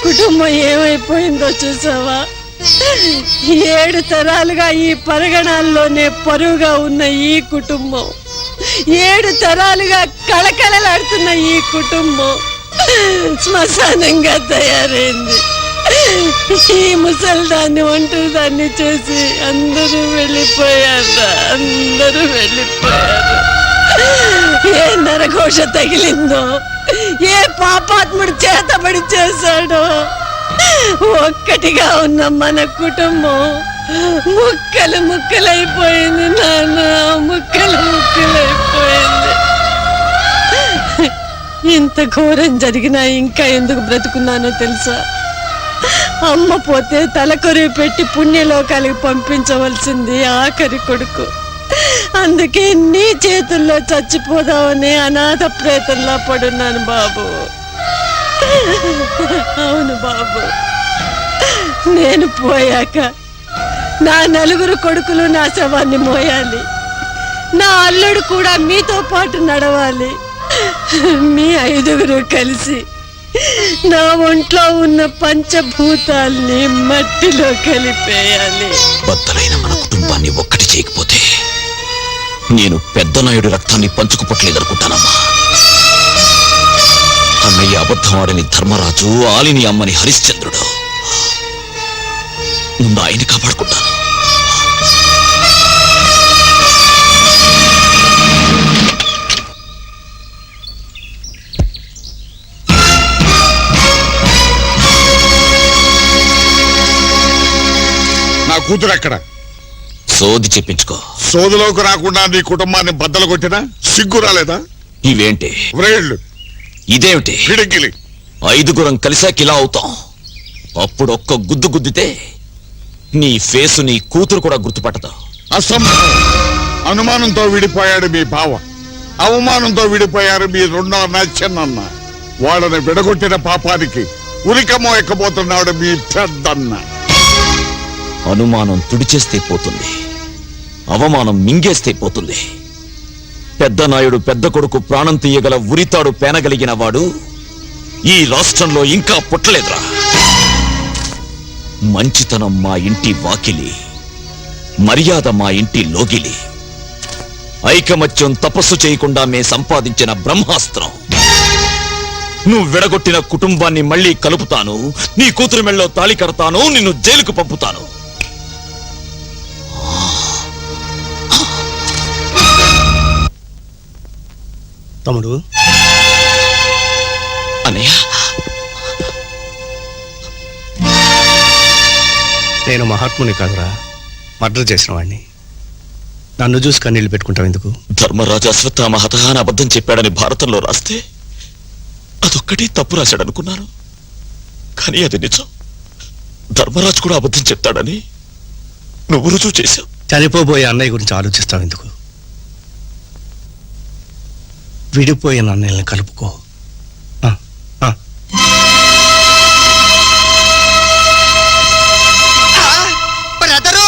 కుటుంబం ఏమైపోయిందో చూసావా? 7 తరాలుగా ఈ పరగణాల్లోనే పరువుగా ఉన్న ఈ కుటుంబం, 7 తరాలుగా కళకళలాడుతున్న ఈ కుటుంబం శ్మశానంగా తయారైంది. ఈ ముసల్దాన్ని ఒంటరిదాన్ని చేసి అందరూ వెళ్ళిపోయారు. ఏ నరఘోష తగిలిందో, ఏ పాపాత్ముడు చేతబడి చేశాడో, ఒక్కటిగా ఉన్న మన కుటుంబం ముక్కలైపోయింది నాన్న, ముక్కలైపోయింది. ఇంత ఘోరం జరిగినా ఇంకా ఎందుకు బ్రతుకున్నానో తెలుసా? అమ్మ పోతే తలకొరివి పెట్టి పుణ్యలోకాలకు పంపించవలసింది ఆఖరి కొడుకు. అందుకే నీ చేతుల్లో చచ్చిపోదామని అనాథ ప్రేతంలా పడున్నాను బాబు. అవును బాబు, నేను పోయాక నా 4 కొడుకులు నా శవాన్ని మోయాలి. నా అల్లుడు కూడా మీతో పాటు నడవాలి. మీ 5గురు కలిసి నా ఒంట్లో ఉన్న పంచభూతాల్ని మట్టిలో కలిపేయాలి. బద్దలైన మన కుటుంబాన్ని ఒక్కటి చేయకపోతే నేను పెద్ద నాయుడు రక్తాన్ని పంచుకుపట్లేదనుకుంటానమ్మా. అన్నయ్య అబద్ధం ఆడని ధర్మరాజు, ఆలిని అమ్మని హరిశ్చంద్రుడు. ముందు ఆయన్ని కాపాడుకుంటాను. నా కూతురు ఎక్కడ? సోది చెప్పించుకో. సోదులోకి రాకుండా నీ కుటుంబాన్ని బద్దలు కొట్టినా సిగ్గు రాలేదా? ఇవేంటి వ్రేళ్ళు? ఇదేమిటి పిడికిలి? 5గురం కలిసాక ఇలా అవుతాం. అప్పుడు ఒక్క గుద్దు గుద్దితే నీ ఫేసు నీ కూతురు కూడా గుర్తుపట్టదు. అసంభవం. అనుమానంతో విడిపోయాడు మీ బావ, అవమానంతో విడిపోయారు మీ 2వ నచ్చనన్న. వాళ్ళని విడగొట్టిన పాపానికి ఉరికమో ఎక్కబోతున్నాడు మీ పెద్దన్న. అనుమానం తుడిచేస్తే పోతుంది, అవమానం మింగేస్తే పోతుంది. పెద్ద నాయుడు పెద్ద కొడుకు ప్రాణం తీయగల ఉరితాడు పేనగలిగిన వాడు ఈ రాష్ట్రంలో ఇంకా పుట్టలేదురా. మంచితనం మా ఇంటి వాకిలి, మర్యాద మా ఇంటి లోగిలి, ఐకమత్యం తపస్సు చేయకుండా మే సంపాదించిన బ్రహ్మాస్త్రం. నువ్వు విడగొట్టిన కుటుంబాన్ని మళ్ళీ కలుపుతాను, నీ కూతురు మెళ్ళలో తాళి కడతాను, నిన్ను జైలుకు పంపుతాను. తమ్ముడు, అన్నయ్య, నేను మహాత్ముని కాదురా, మర్డర్ చేసిన వాడిని. నన్ను చూసి కన్నీళ్లు పెట్టుకుంటావు ఎందుకు? ధర్మరాజు అశ్వత్థామ హతహాన అబద్ధం చెప్పాడని భారతంలో రాస్తే అదొక్కటి తప్పు రాశాడనుకున్నాను. కానీ అది నిజం. ధర్మరాజు కూడా అబద్ధం చెప్తాడని నువ్వు రుజువు చేశావు. చనిపోబోయే అన్నయ్య గురించి ఆలోచిస్తావు ఎందుకు? విడిపోయిన అన్నయ్యని కలుపుకో. బ్రదరు,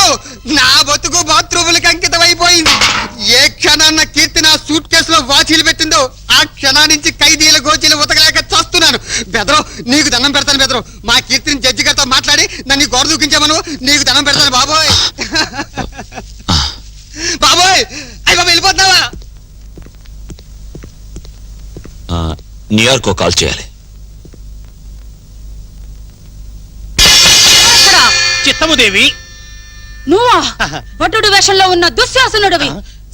నా బతుకు బాత్రూములకి అంకితం అయిపోయింది. ఏ క్షణాన్న కీర్తి నా సూట్ కేసులో వాచీలు పెట్టిందో ఆ క్షణా నుంచి ఖైదీల గోచీలు ఉతకలేక చస్తున్నాను. బెదరు, నీకు దండం పెడతాను. బెదరు, మా కీర్తిని జడ్జి గారితో మాట్లాడి నన్ను గోడ దూకించామను. నీకు దండం పెడతాను బాబోయ్. బాబోయ్, అయ్య బాబు, వెళ్ళిపోతున్నావా? న్యూయార్క్ కాల్ చేయాలి. చిత్తముదేవి, నువ్వా? భటుడు వేషంలో ఉన్న దుశ్శాసనుడివి.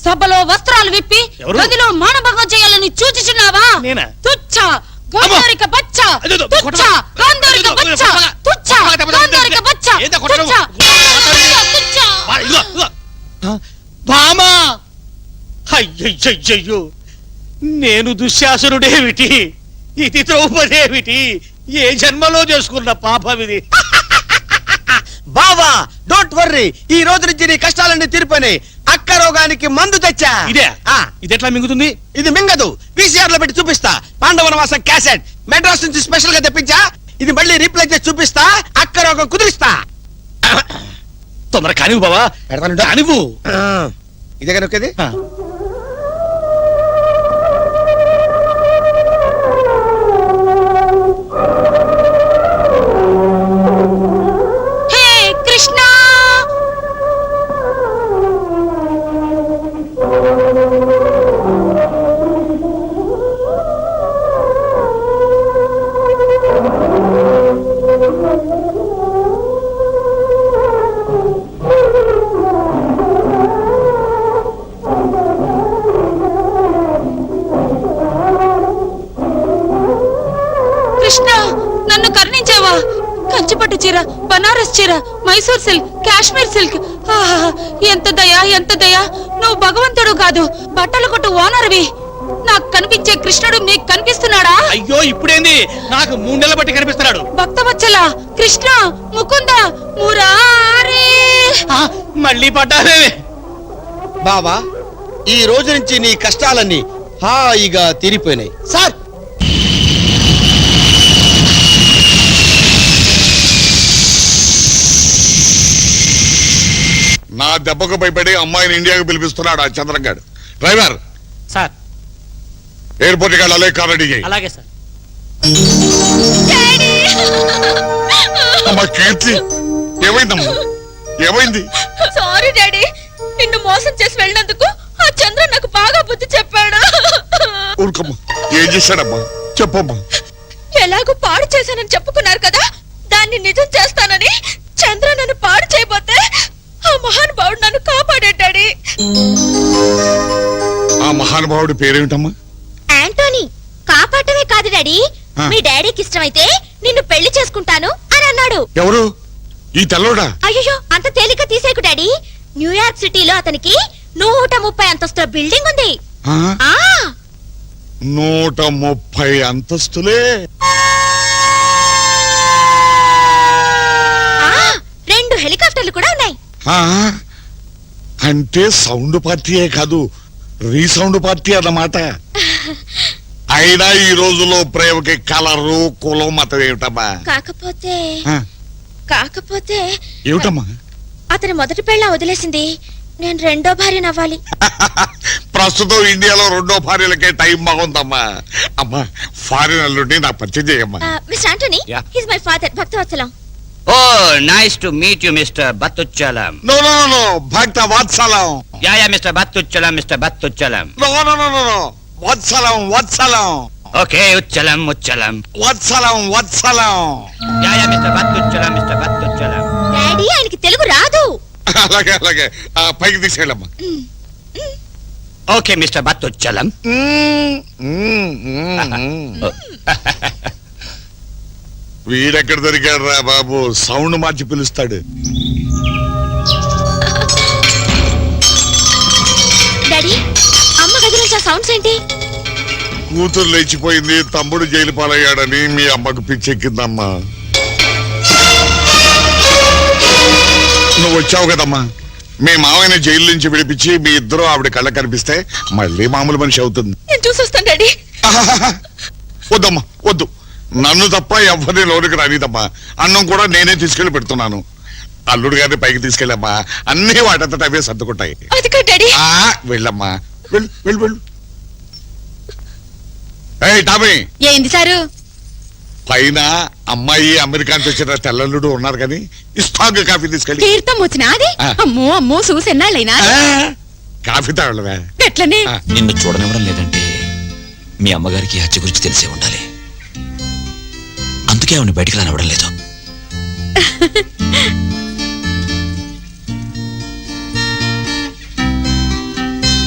సభలో వస్త్రాలు విప్పి గదిలో మానభంగం చేయాలని సూచించున్నావా? తుచ్చ గాంధారిక బచ్చ, తుచ్చ గాంధారిక బచ్చ, తుచ్చ గాంధారిక బచ్చ, భామా! అయ్యయ్యయ్యో, నేను దుశ్శాసనుడేమిటి, ఇది ద్రౌపదేమిటి? ఏ జన్మలో చేసుకున్న పాపం ఇది. బావా, డోంట్ వర్రీ, ఈ రోజు నుంచి నీ కష్టాలన్నీ తీరిపోయినాయి. అక్క రోగానికి మందు తెచ్చా. ఇదే ఇది ఎట్లా మింగుతుంది? ఇది మింగదు, VCR లో పెట్టి చూపిస్తా. పాండవనవాసం క్యాసెట్ మెడ్రాస్ నుంచి స్పెషల్ గా తెప్పించా. ఇది మళ్ళీ రీప్లే చేసి చూపిస్తా. అక్క రోగం కుదిరిస్తా. తొందర కానివ్వు బావా, కానివ్వు. ఇదే కనుకది. ఆహా కంచిపట్టు చీర, బనారస్ చీర, మైసూర్ సిల్క్, కాశ్మీర్ సిల్క్. ఆహా ఎంత దయ, ఎంత దయ. నువ్వు భగవంతుడు కాదు, బట్టల కొట్టు ఓనర్వి. నాకు కనిపించే కృష్ణుడు నీకు కనిపిస్తున్నాడా? అయ్యో ఇప్పుడేంది, నాకు 3 నెలల బట్టి కనిపిస్తున్నాడు. భక్తవత్సల, కృష్ణ, ముకుంద, మురారి. మళ్ళీ పడ్డావే. బావా, ఈ రోజు నుంచి నీ కష్టాలన్నీ హాయిగా తీరిపోయినాయి. సార్, నా దెబ్బకు భయపడి అమ్మాయిని ఇండియాకు పిలిపిస్తున్నాడు ఆ చంద్రంగాడు. డ్రైవర్, సార్ ఎయిర్పోర్ట్ కి వెళ్ళాలి, కార్ రెడీ చేయి. అలాగే సార్. అమ్మా కీర్తి, ఏమైందమ్మా, ఏమైంది? సారీ డాడీ, నిన్ను మోసం చేసి వెళ్ళినందుకు ఆ చంద్ర నాకు బాగా బుద్ధి చెప్పాడు. ఊరుకమ్మా, ఏం చేశాడమ్మా, చెప్పమ్మా. ఎలాగో పాడు చేశానని చెప్పుకున్నారు కదా, దాన్ని నిజం చేస్తానని చంద్ర నన్ను పాడు చేయబోతే ఆ మహానుభావుడు నన్ను కాపాడాడు డాడీ. ఆ మహానుభావుడి పేరేమిటమ్మా? యాంటోనీ. కాపాడటమే కాదు డాడీ, మీ డాడీకి ఇష్టమైతే నిన్ను పెళ్లి చేసుకుంటాను అని అన్నాడు. ఎవరు? ఈ తెల్లోడా? అయ్యో అంత తేలిక తీసేకు డాడీ. న్యూయార్క్ సిటీలో అతనికి 130 అంతస్తుల బిల్డింగ్ ఉంది. ఆ? ఆ 130 అంతస్తులే. ఆ 2 హెలికాప్టర్లు కూడా ఉన్నాయి. ఆ? అంటే సౌండ్ పార్టీయే కాదు, రీసౌండ్ పార్టీ అన్నమాట. అయినా ఈ రోజుల్లో ప్రేమకి కలరు, కులం, మతం ఏమిటమ్మా? కాకపోతే ఆ, కాకపోతే ఏమిటమ్మా? అతని మొదటి పెళ్ళ వదిలేసింది, నేను రెండో భార్య నవ్వాలి. ప్రస్తుతం ఇండియాలో 2వ భార్యలకే టైం బాగుందమ్మా. అమ్మా, ఫారిన్ అల్లుడిని నాకు పరిచయం చేయమ్మా. Mister Antony, Yeah. He's my father Bhaktavatsalam. Oh, nice to meet you, Mr. Battuchalam. No no no no, Bhakta Vatsalam. Yeah, Mr. Battuchalam, Mr. Battuchalam. No no no no no, Vatsalam Vatsalam. Okay, Uchalam, Uchalam. Vatsalam Vatsalam. Yeah, Mr. Battuchalam, Mr. Battuchalam. Daddy, ఆయనకి తెలుగు రాదు. అలాగే అలాగే, ఆ, పైకి తీసుకెళ్ళమ్మా. Okay, Mr. Battuchalam. వీడెక్కడ దొరికాడు రా బాబు, sound మార్చి పిలుస్తాడు. Daddy, అమ్మ గది నుంచి ఆ సౌండ్స్ ఏంటి? కూతురు లేచిపోయింది, తమ్ముడు జైలు పాలయ్యాడని మీ అమ్మకు పిచ్చెక్కిందమ్మా. నువ్వు వచ్చావు కదమ్మా, మీ మావయ్యని జైలు నుంచి విడిపించి మీ ఇద్దరు ఆవిడ కళ్ళ కనిపిస్తే మళ్ళీ మామూలు మనిషి అవుతుంది. నేను చూసొస్తాను డాడీ. వద్దమ్మా వద్దు, నన్ను తప్ప ఎవరిని లోనికి రానిదమ్మా. అన్నం కూడా నేనే తీసుకెళ్లి పెడుతున్నాను. అల్లుడు గారిని పైకి తీసుకెళ్ళమ్మా, అన్ని వాటంతట అవే సర్దుకుంటాయి. అది కాదు డాడీ. వెళ్ళమ్మా, వెళ్ళు వెళ్ళు వెళ్ళు. ఏయ్ టామీ, ఏంది సారు? పైన అమ్మాయి అమెరికా నుంచి వచ్చిన తెల్లల్లుడు ఉన్నారు కానీ ఇస్తాంగ కాఫీ తీసుకెళ్ళి. తీర్థం వచ్చినా అది? ఆ. అమ్మో అమ్మో, చూసెన్నాళ్ళైనా కాఫీ తాగలవే. ఎట్లనే? నిన్ను చూడనివ్వడం లేదంటే మీ అమ్మగారికి ఈ హత్య గురించి తెలిసే ఉండాలి. అందుకే ఆవిడ బయటికి రానివ్వడం లేదు.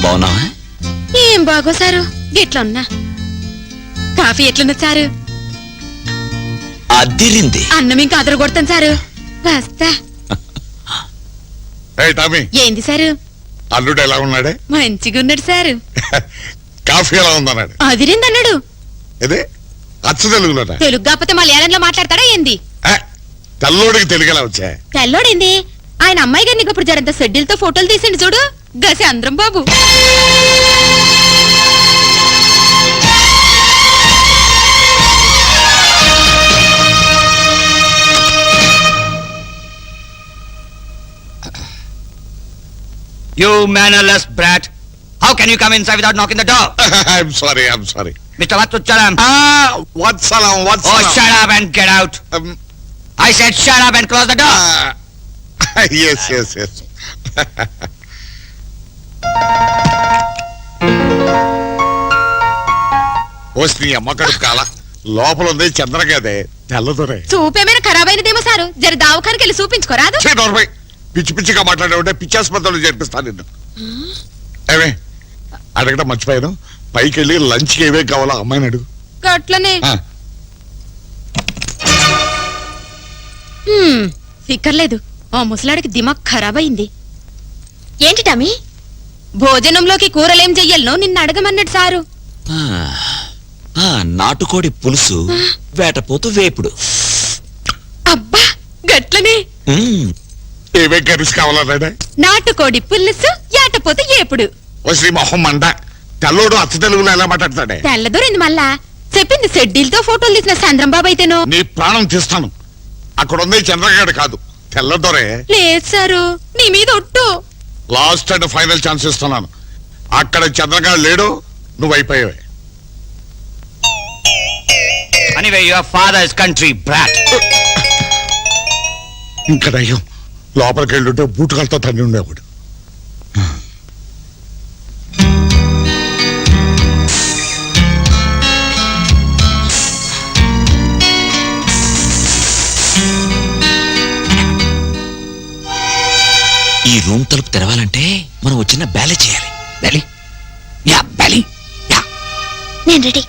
బాగున్నావా? ఏం బాగో సారు, గిట్లున్నా. కాఫీ ఎట్లున్నా సారు? అదిరింది. అన్నం ఇంకా అదర కొడతాను సారు. వస్తా. ఏయ్ టామీ, ఏంది సారు? అల్లుడు ఎలా ఉన్నాడే? మంచిగా ఉన్నాడు సారు. కాఫీ ఎలా ఉందన్నాడు? అదిరింది అన్నాడు. ఇదే అచ్చ తెలుగులోట. తెలుగు కాకపోతే మలయాళంలో మాట్లాడతాడా ఏంది? తెల్లోడికి తెలుగు ఎలా వచ్చా? తెల్లోడేంది, ఆయన అమ్మాయి గారిని ఇప్పుడు జరంత షెడ్యూల్తో ఫోటోలు తీసిండు చూడు, గసి అందరం బాబు. You mannerless brat. How can you come inside without knocking the door? I'm sorry, I'm sorry. Mr. Battuchalam. Vatsalam Oh, Vatsalam. shut up and get out. I said shut up and close the door. Yes yes yes. వస్తే అమ్మ కడుపు కాల లోపల ఉంది చంద్రగదే తెల్లదొరే. చూపేమైనా ఖరాబ్ అయినదేమో sir, జర దావఖానికి వెళ్ళి చూపించుకోరాదు? నోర్మై, పిచ్చి పిచ్చిగా మాట్లాడే పిచ్చాసుపత్రులు చేర్పిస్తాను నిన్ను. ఏమే అడగడం మర్చిపోయాను, పైకి వెళ్ళి లంచ్కి ఏవే కావాలో అమ్మాయిని అడుగు. గట్లనే. ఆ. ఫిక్కర్లేదు, ఆ ముసలాడికి దిమాగ్ ఖరాబ్ అయింది. ఏంటి టమీ? భోజనంలోకి కూరలేం చెయ్యాలనో నిన్ను అడగమన్నాడు సారు. నాటుకోడి పులుసు, వేటపోతు వేపుడు. అబ్బా గట్లనే. ఏవే కర్రీస్ కావాలన్నాడా? నాటుకోడి పులుసు, ఏటపోతే ఏపుడు. ఓ శ్రీ మొహం మండ, తెల్లోడు అచ్చ తెలుగులో ఎలా మాట్లాడతాడే? తెల్లదూరింది మళ్ళా. చెప్పింది షెడ్యూల్తో ఫోటోలు తీసిన చంద్రంబాబు అయితేనో. నీ ప్రాణం తీస్తాను. అక్కడ ఉంది చంద్రగాడు కాదు, తెల్లదొరే. లేదు సారు, నీ మీద ఒట్టు. లాస్ట్ అండ్ ఫైనల్ ఛాన్స్ ఇస్తున్నాను. అక్కడ చంద్రగాడు లేడు, నువ్వు అయిపోయావే. Anyway, your father is country brat. ఇంకా అయ్యో, లోపలికి వెళ్ళుంటే బూటుకాలతో తన్ని ఉండేవాడు. ఈ రూమ్ తలుపు తెరవాలంటే మనం వచ్చిన బ్యాలె చేయాలి. Belly, yeah belly, yeah. నేను రెడీ.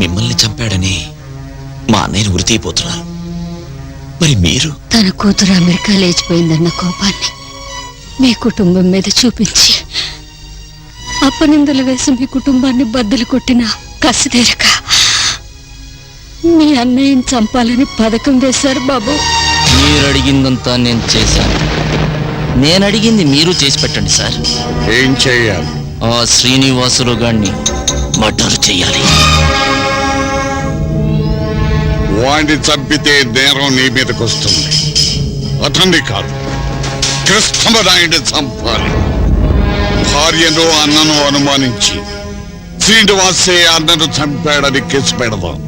మిమ్మల్ని చంపాడని మా అన్నయ్యను ఉరి తీయబోతున్నారు. మరి మీరు? తన కూతురు అమెరికా లేచిపోయిందన్న కోపాన్ని మీ కుటుంబం మీద చూపించి అప్పనిందలు వేసి మీ కుటుంబాన్ని బద్దలు కొట్టిన కసిదేరక మీ అన్నయ్యని చంపాలని పథకం వేశారు బాబు. మీరు అడిగిందంతా నేను చేశాను. నేను అడిగింది మీరు చేసి పెట్టండి సార్. ఏం చెయ్యాలి? ఆ శ్రీనివాసులు గారిని మర్డర్ చెయ్యాలి. వాడిని చంపితే నేరం నీ మీదకి వస్తుంది. అతన్ని కాదు, కృష్ణమరాయుడిని చంపాలి. భార్యను అన్నను అనుమానించి శ్రీనివాసే అన్నను చంపాడని కేసు పెడదాం.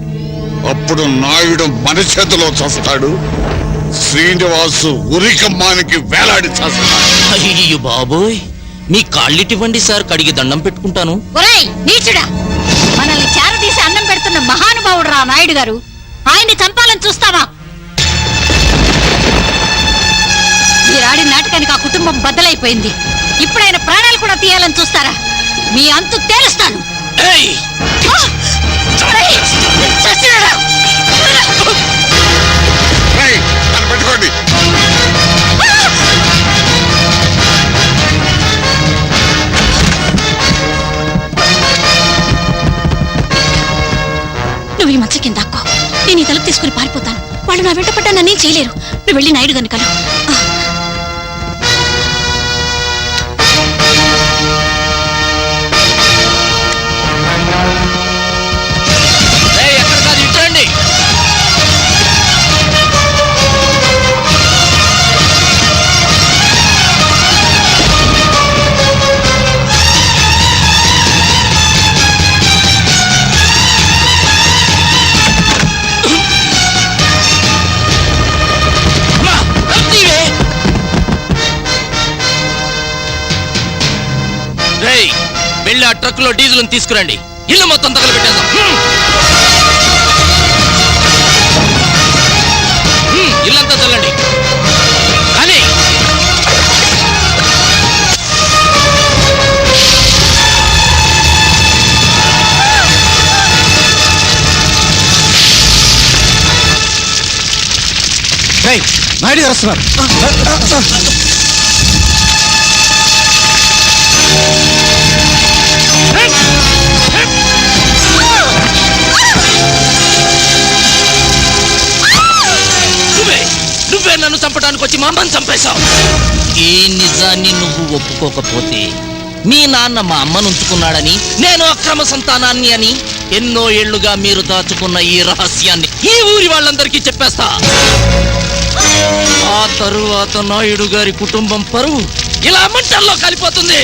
అప్పుడు నాయుడు మన చేతిలో చస్తాడు, శ్రీనివాసు ఉరికమ్మానికి వేలాడి చస్తాడు. అయ్యో బాబోయ్, మీ కాళ్ళిటివ్వండి సార్, కడిగి దండం పెట్టుకుంటాను. ఒరేయ్ నీచుడా, మనల్ని చేరదీసి అన్నం పెడుతున్న మహానుభావుడు రా నాయుడు గారు. ఆయన్ని చంపాలని చూస్తావా? మీరాడి నాటకానికి ఆ కుటుంబం బద్దలైపోయింది. ఇప్పుడు ఆయన ప్రాణాలు కూడా తీయాలని చూస్తారా? మీ అంతు తేలుస్తాను. పెట్టుకోండి. నువ్వు ఈ మచ్చ కింద దాక్కో, నేను ఈ తలుపు తీసుకుని పారిపోతాను. వాళ్ళు నా వెంట పడ్డా నన్నేం చేయలేరు. నువ్వు వెళ్ళి నాయుడు గారిని కలు. ఎక్కడ కాదు, ఇట్టండి. వెళ్ళి ఆ ట్రక్ లో డీజిల్ తీసుకురండి. ఇల్లు మొత్తం తగలబెట్టేద్దాం. ఇల్లంతా చల్లండి. కానీ నాయుడు గారు వస్తున్నారు. నువ్వే నన్ను చంపడానికి వచ్చి మా అమ్మని చంపేశావు. ఈ నిజాన్ని నువ్వు ఒప్పుకోకపోతే మీ నాన్న మా అమ్మను ఉంచుకున్నాడని, నేను అక్రమ సంతానాన్ని అని ఎన్నో ఏళ్లుగా మీరు దాచుకున్న ఈ రహస్యాన్ని ఈ ఊరి వాళ్ళందరికీ చెప్పేస్తా. ఆ తరువాత నాయుడు గారి కుటుంబం పరువు ఇలా మంటల్లో కలిపోతుంది.